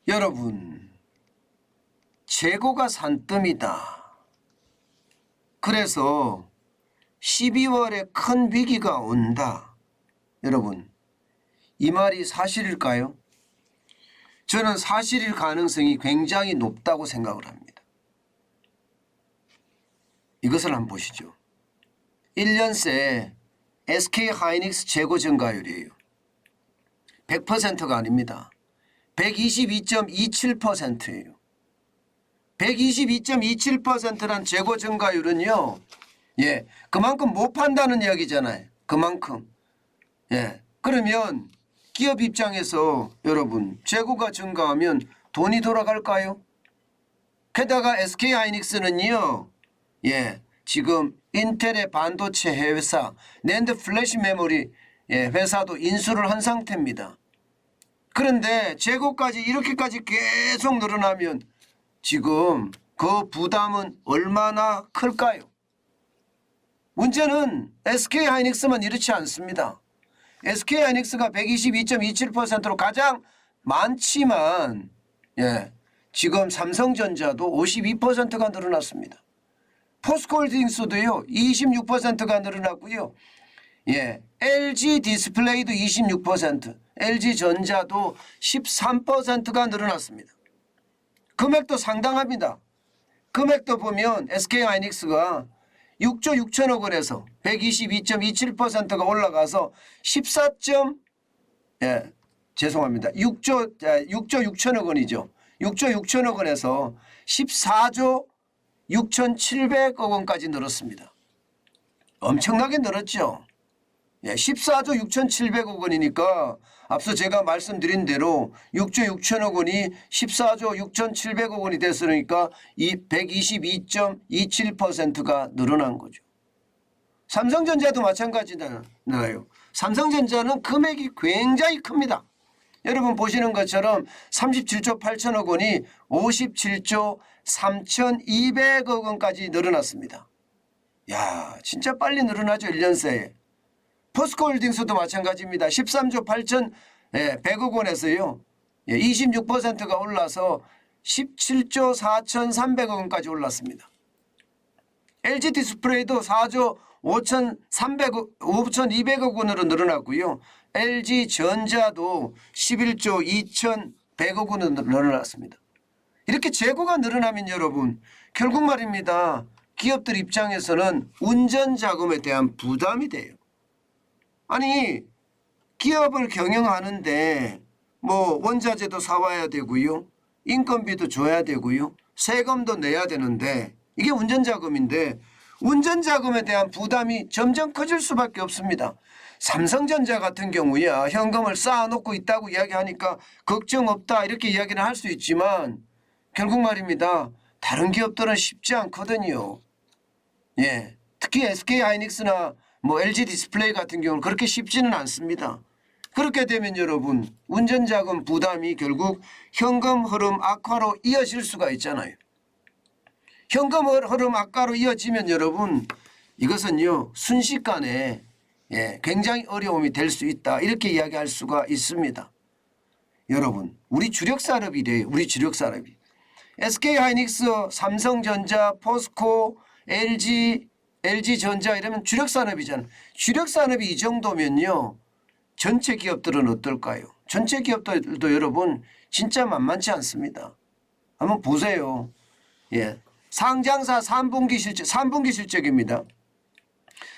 여러분, 재고가 산더미다. 그래서 12월에 큰 위기가 온다. 여러분, 이 말이 사실일까요? 저는 사실일 가능성이 굉장히 높다고 생각을 합니다. 이것을 한번 보시죠. 1년 새 SK하이닉스 재고 증가율이에요. 100%가 아닙니다. 122.27%예요. 122.27%란 재고 증가율은요. 그만큼 못 판다는 이야기잖아요. 그만큼. 그러면 기업 입장에서 여러분 재고가 증가하면 돈이 돌아갈까요? 게다가 SK하이닉스는요. 지금 인텔의 반도체 회사 낸드 플래시 메모리 회사도 인수를 한 상태입니다. 그런데 재고까지 이렇게까지 계속 늘어나면 지금 그 부담은 얼마나 클까요? 문제는 SK하이닉스만 이렇지 않습니다. SK하이닉스가 122.27%로 가장 많지만 지금 삼성전자도 52%가 늘어났습니다. 포스코홀딩스도요 26%가 늘어났고요. LG 디스플레이도 26%, LG전자도 13%가 늘어났습니다. 금액도 상당합니다. 금액도 보면 SK하이닉스가 6조 6천억 원에서 122.27%가 올라가서 6조 6천억 원이죠. 6조 6천억 원에서 14조 6,700억 원까지 늘었습니다. 엄청나게 늘었죠. 14조 6,700억 원이니까 앞서 제가 말씀드린 대로 6조 6천억 원이 14조 6,700억 원이 됐으니까 이 122.27%가 늘어난 거죠. 삼성전자도 마찬가지잖아요. 삼성전자는 금액이 굉장히 큽니다. 여러분 보시는 것처럼 37조 8천억 원이 57조 3,200억 원까지 늘어났습니다. 진짜 빨리 늘어나죠. 1년 새에. 포스코홀딩스도 마찬가지입니다. 13조 8,100억 원에서요. 26%가 올라서 17조 4,300억 원까지 올랐습니다. LG 디스플레이도 4조 5,200억 원으로 늘어났고요. LG전자도 11조 2,100억 원으로 늘어났습니다. 이렇게 재고가 늘어나면 여러분 결국 말입니다. 기업들 입장에서는 운전 자금에 대한 부담이 돼요. 아니 기업을 경영하는데 원자재도 사와야 되고요. 인건비도 줘야 되고요. 세금도 내야 되는데 이게 운전자금인데 운전자금에 대한 부담이 점점 커질 수밖에 없습니다. 삼성전자 같은 경우에 현금을 쌓아놓고 있다고 이야기하니까 걱정 없다 이렇게 이야기는 할 수 있지만 결국 말입니다. 다른 기업들은 쉽지 않거든요. 특히 SK하이닉스나 LG 디스플레이 같은 경우는 그렇게 쉽지는 않습니다. 그렇게 되면 여러분 운전자금 부담이 결국 현금 흐름 악화로 이어질 수가 있잖아요. 현금 흐름 악화로 이어지면 여러분 이것은요 순식간에 굉장히 어려움이 될 수 있다 이렇게 이야기할 수가 있습니다. 여러분 우리 주력산업이래요. 우리 주력산업이. SK하이닉스, 삼성전자, 포스코, LG전자 이러면 주력산업이잖아요. 주력산업이 이 정도면요. 전체 기업들은 어떨까요? 전체 기업들도 여러분 진짜 만만치 않습니다. 한번 보세요. 상장사 3분기 실적입니다.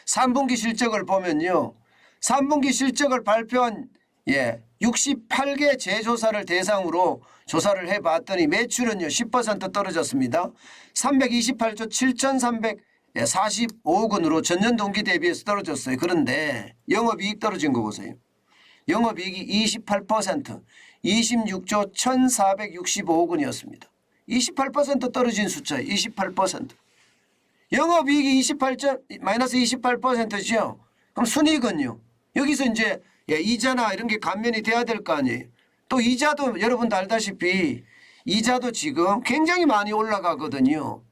3분기 실적을 보면요. 3분기 실적을 발표한 68개 제조사를 대상으로 조사를 해봤더니 매출은요 10% 떨어졌습니다. 328조 7,345억 원으로 전년 동기 대비해서 떨어졌어요. 그런데 영업이익 떨어진 거 보세요. 영업이익이 28% 26조 1,465억 원이었습니다. 28% 떨어진 숫자예요. 28%. 영업이익이 마이너스 28%죠. 그럼 순이익은요. 여기서 이제 이자나 이런 게 감면이 돼야 될 거 아니에요. 또 이자도 여러분도 알다시피 이자도 지금 굉장히 많이 올라가거든요.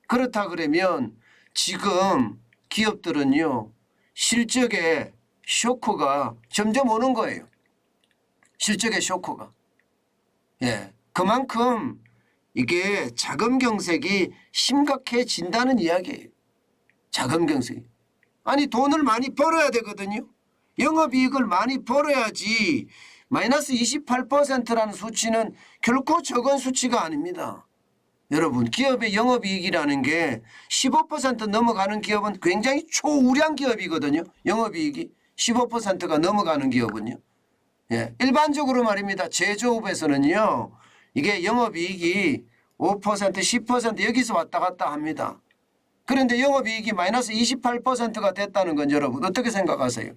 그렇다 그러면 지금 기업들은요. 실적에 쇼크가 점점 오는 거예요. 실적의 쇼크가. 그만큼 이게 자금 경색이 심각해진다는 이야기예요. 자금 경색. 아니 돈을 많이 벌어야 되거든요. 영업이익을 많이 벌어야지. 마이너스 28%라는 수치는 결코 적은 수치가 아닙니다. 여러분 기업의 영업이익이라는 게 15% 넘어가는 기업은 굉장히 초우량 기업이거든요. 영업이익이 15%가 넘어가는 기업은요. 예, 일반적으로 말입니다. 제조업에서는요. 이게 영업이익이 5% 10% 여기서 왔다 갔다 합니다. 그런데 영업이익이 마이너스 28%가 됐다는 건 여러분 어떻게 생각하세요?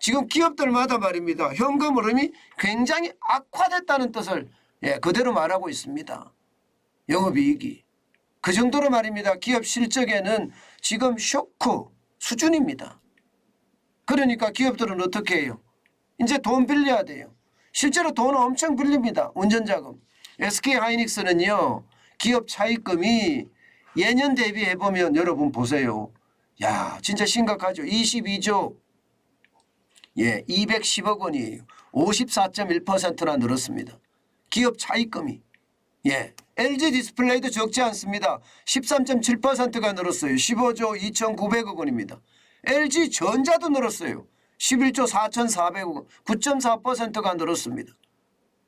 지금 기업들마다 말입니다. 현금 흐름이 굉장히 악화됐다는 뜻을 그대로 말하고 있습니다. 영업이익이. 그 정도로 말입니다. 기업 실적에는 지금 쇼크 수준입니다. 그러니까 기업들은 어떻게 해요? 이제 돈 빌려야 돼요. 실제로 돈을 엄청 빌립니다. 운전자금. SK하이닉스는요. 기업 차입금이 예년 대비해 보면 여러분 보세요. 야 진짜 심각하죠. 22조 210억 원이에요. 54.1%나 늘었습니다. 기업 차입금이. LG 디스플레이도 적지 않습니다. 13.7%가 늘었어요. 15조 2,900억 원입니다. LG 전자도 늘었어요. 11조 4,400억 원. 9.4%가 늘었습니다.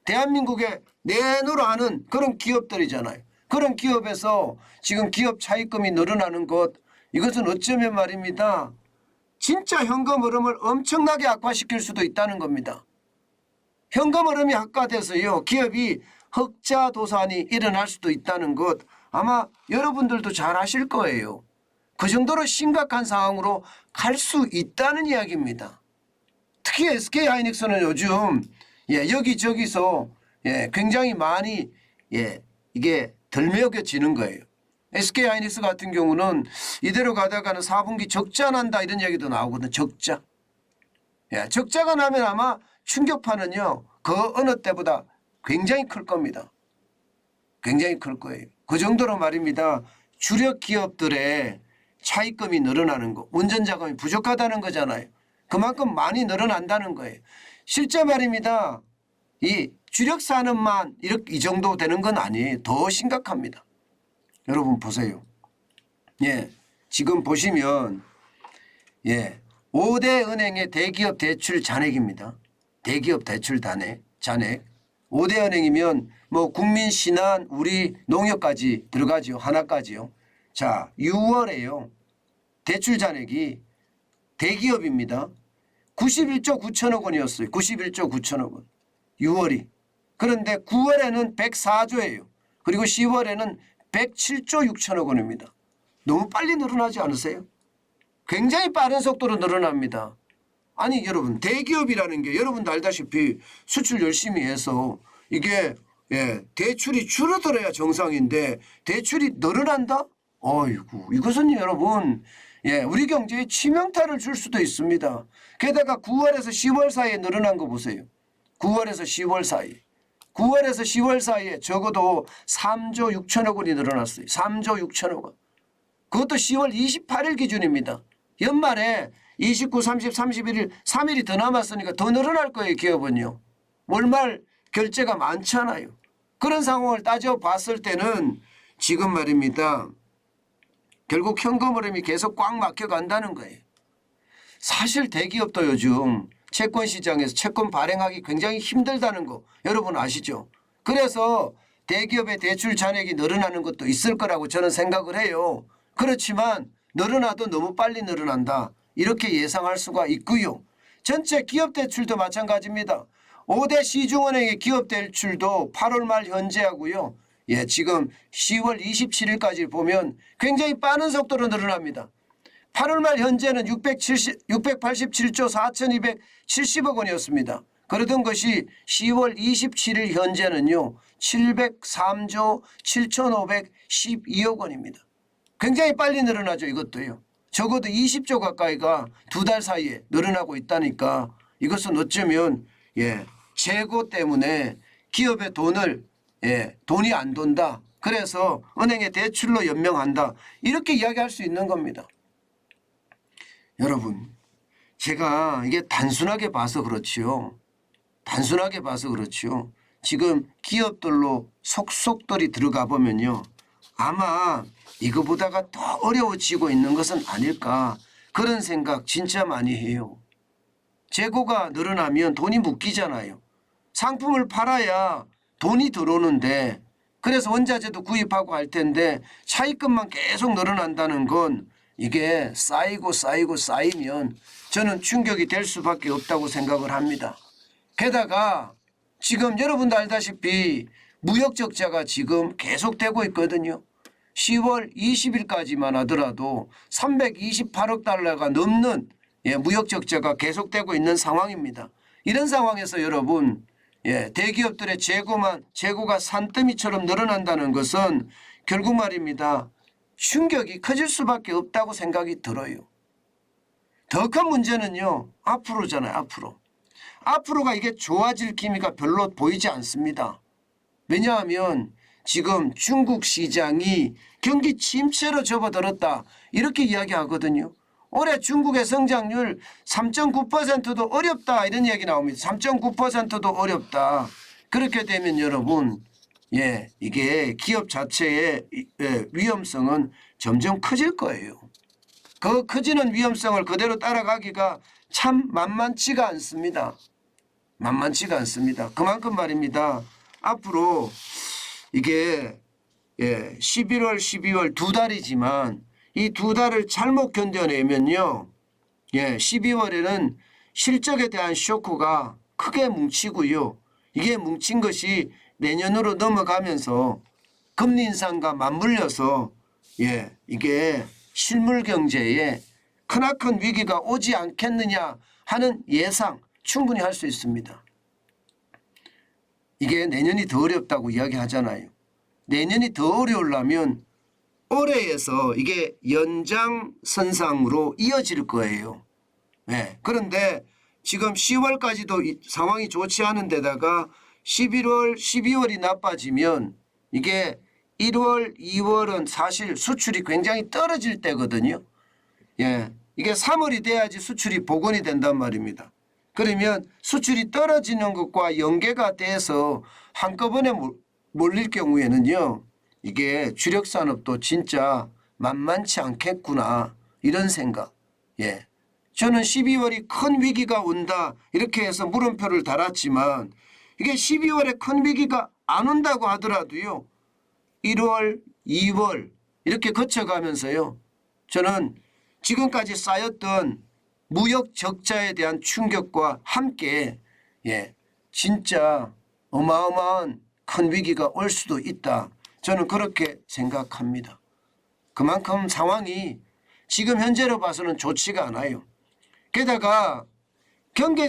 대한민국의 내놓으로 하는 그런 기업들이잖아요. 그런 기업에서 지금 기업 차입금이 늘어나는 것 이것은 어쩌면 말입니다. 진짜 현금 흐름을 엄청나게 악화시킬 수도 있다는 겁니다. 현금 흐름이 악화돼서요. 기업이 흑자 도산이 일어날 수도 있다는 것 아마 여러분들도 잘 아실 거예요. 그 정도로 심각한 상황으로 갈 수 있다는 이야기입니다. 특히 SK하이닉스는 요즘 여기저기서 굉장히 많이 이게 덜매겨지는 거예요. SK하이닉스 같은 경우는 이대로 가다가는 4분기 적자 난다 이런 얘기도 나오거든요. 적자. 적자가 나면 아마 충격파는요. 그 어느 때보다 굉장히 클 겁니다. 굉장히 클 거예요. 그 정도로 말입니다. 주력 기업들의 차입금이 늘어나는 거. 운전자금이 부족하다는 거잖아요. 그만큼 많이 늘어난다는 거예요. 실제 말입니다. 이 주력 산업만 이 정도 되는 건 아니에요. 더 심각합니다. 여러분 보세요. 지금 보시면 5대 은행의 대기업 대출 잔액입니다. 대기업 대출 잔액. 5대 은행이면 뭐 국민신한 우리 농협까지 들어가죠. 하나까지요. 자 6월에요. 대출 잔액이 대기업입니다. 91조 9천억 원이었어요. 91조 9천억 원. 6월이. 그런데 9월에는 104조예요. 그리고 10월에는 107조 6천억 원입니다. 너무 빨리 늘어나지 않으세요? 굉장히 빠른 속도로 늘어납니다. 아니 여러분 대기업이라는 게 여러분도 알다시피 수출 열심히 해서 이게 대출이 줄어들어야 정상인데 대출이 늘어난다? 어이구 이것은 여러분 우리 경제에 치명타를 줄 수도 있습니다. 게다가 9월에서 10월 사이에 늘어난 거 보세요. 9월에서 10월 사이. 9월에서 10월 사이에 적어도 3조 6천억 원이 늘어났어요. 3조 6천억 원. 그것도 10월 28일 기준입니다. 연말에 29, 30, 31일 3일이 더 남았으니까 더 늘어날 거예요. 기업은요. 월말 결제가 많잖아요. 그런 상황을 따져봤을 때는 지금 말입니다. 결국 현금 흐름이 계속 꽉 막혀간다는 거예요. 사실 대기업도 요즘 채권 시장에서 채권 발행하기 굉장히 힘들다는 거 여러분 아시죠? 그래서 대기업의 대출 잔액이 늘어나는 것도 있을 거라고 저는 생각을 해요. 그렇지만 늘어나도 너무 빨리 늘어난다. 이렇게 예상할 수가 있고요. 전체 기업 대출도 마찬가지입니다. 5대 시중은행의 기업 대출도 8월 말 현재하고요. 지금 10월 27일까지 보면 굉장히 빠른 속도로 늘어납니다. 8월 말 현재는 687조 4,270억 원이었습니다. 그러던 것이 10월 27일 현재는요. 703조 7,512억 원입니다. 굉장히 빨리 늘어나죠. 이것도요. 적어도 20조 가까이가 2달 사이에 늘어나고 있다니까 이것은 어쩌면 재고 때문에 기업의 돈이 안 돈다. 그래서 은행에 대출로 연명한다. 이렇게 이야기할 수 있는 겁니다. 여러분 제가 이게 단순하게 봐서 그렇지요. 단순하게 봐서 그렇지요. 지금 기업들로 속속들이 들어가 보면요. 아마 이거보다가 더 어려워지고 있는 것은 아닐까 그런 생각 진짜 많이 해요. 재고가 늘어나면 돈이 묶이잖아요. 상품을 팔아야 돈이 들어오는데 그래서 원자재도 구입하고 할 텐데 차입금만 계속 늘어난다는 건 이게 쌓이고 쌓이면 저는 충격이 될 수밖에 없다고 생각을 합니다. 게다가 지금 여러분도 알다시피 무역 적자가 지금 계속되고 있거든요. 10월 20일까지만 하더라도 328억 달러가 넘는 무역 적자가 계속되고 있는 상황입니다. 이런 상황에서 여러분 대기업들의 재고가 산더미처럼 늘어난다는 것은 결국 말입니다. 충격이 커질 수밖에 없다고 생각이 들어요. 더 큰 문제는요. 앞으로잖아요. 앞으로가 이게 좋아질 기미가 별로 보이지 않습니다. 왜냐하면 지금 중국 시장이 경기 침체로 접어들었다 이렇게 이야기하거든요. 올해 중국의 성장률 3.9%도 어렵다 이런 얘기 나옵니다. 3.9%도 어렵다. 그렇게 되면 여러분 이게 기업 자체의 위험성은 점점 커질 거예요. 그 커지는 위험성을 그대로 따라가기가 참 만만치가 않습니다. 그만큼 말입니다. 앞으로 이게 11월, 12월 두 달이지만 이 두 달을 잘못 견뎌내면요. 12월에는 실적에 대한 쇼크가 크게 뭉치고요. 이게 뭉친 것이 내년으로 넘어가면서 금리 인상과 맞물려서 이게 실물 경제에 크나큰 위기가 오지 않겠느냐 하는 예상 충분히 할 수 있습니다. 이게 내년이 더 어렵다고 이야기하잖아요. 내년이 더 어려우려면 올해에서 이게 연장선상으로 이어질 거예요. 그런데 지금 10월까지도 상황이 좋지 않은 데다가 11월, 12월이 나빠지면 이게 1월, 2월은 사실 수출이 굉장히 떨어질 때거든요. 이게 3월이 돼야지 수출이 복원이 된단 말입니다. 그러면 수출이 떨어지는 것과 연계가 돼서 한꺼번에 몰릴 경우에는요. 이게 주력산업도 진짜 만만치 않겠구나 이런 생각. 저는 12월이 큰 위기가 온다 이렇게 해서 물음표를 달았지만 이게 12월에 큰 위기가 안 온다고 하더라도요. 1월, 2월 이렇게 거쳐가면서요. 저는 지금까지 쌓였던 무역 적자에 대한 충격과 함께 진짜 어마어마한 큰 위기가 올 수도 있다. 저는 그렇게 생각합니다. 그만큼 상황이 지금 현재로 봐서는 좋지가 않아요. 게다가 경기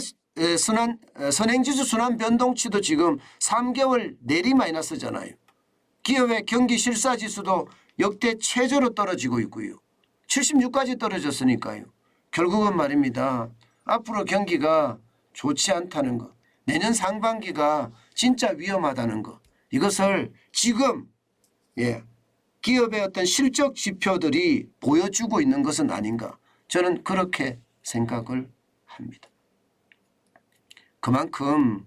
선행지수 순환 변동치도 지금 3개월 내리 마이너스잖아요. 기업의 경기 실사지수도 역대 최저로 떨어지고 있고요. 76까지 떨어졌으니까요. 결국은 말입니다. 앞으로 경기가 좋지 않다는 것. 내년 상반기가 진짜 위험하다는 것. 이것을 지금 기업의 어떤 실적 지표들이 보여주고 있는 것은 아닌가. 저는 그렇게 생각을 합니다. 그만큼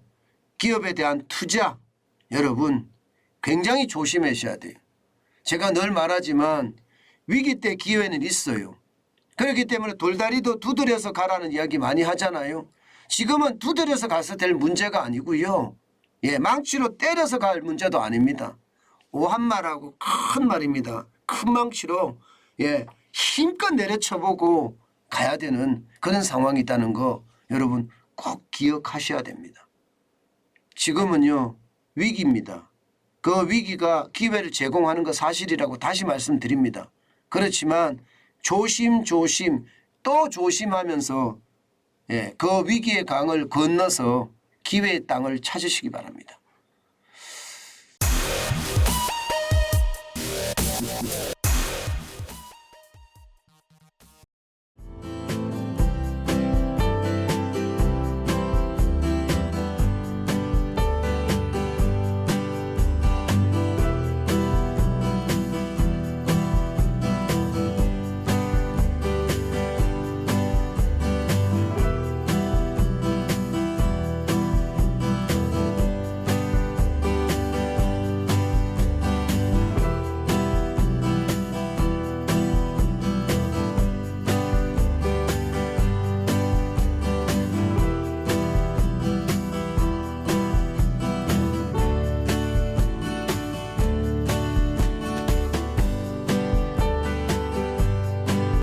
기업에 대한 투자 여러분 굉장히 조심하셔야 돼요. 제가 늘 말하지만 위기 때 기회는 있어요. 그렇기 때문에 돌다리도 두드려서 가라는 이야기 많이 하잖아요. 지금은 두드려서 가서 될 문제가 아니고요. 망치로 때려서 갈 문제도 아닙니다. 오한말하고 큰 말입니다. 큰 망치로 힘껏 내려쳐보고 가야 되는 그런 상황이 있다는 거 여러분 꼭 기억하셔야 됩니다. 지금은요 위기입니다. 그 위기가 기회를 제공하는 거 사실이라고 다시 말씀드립니다. 그렇지만 조심 또 조심하면서 그 위기의 강을 건너서 기회의 땅을 찾으시기 바랍니다.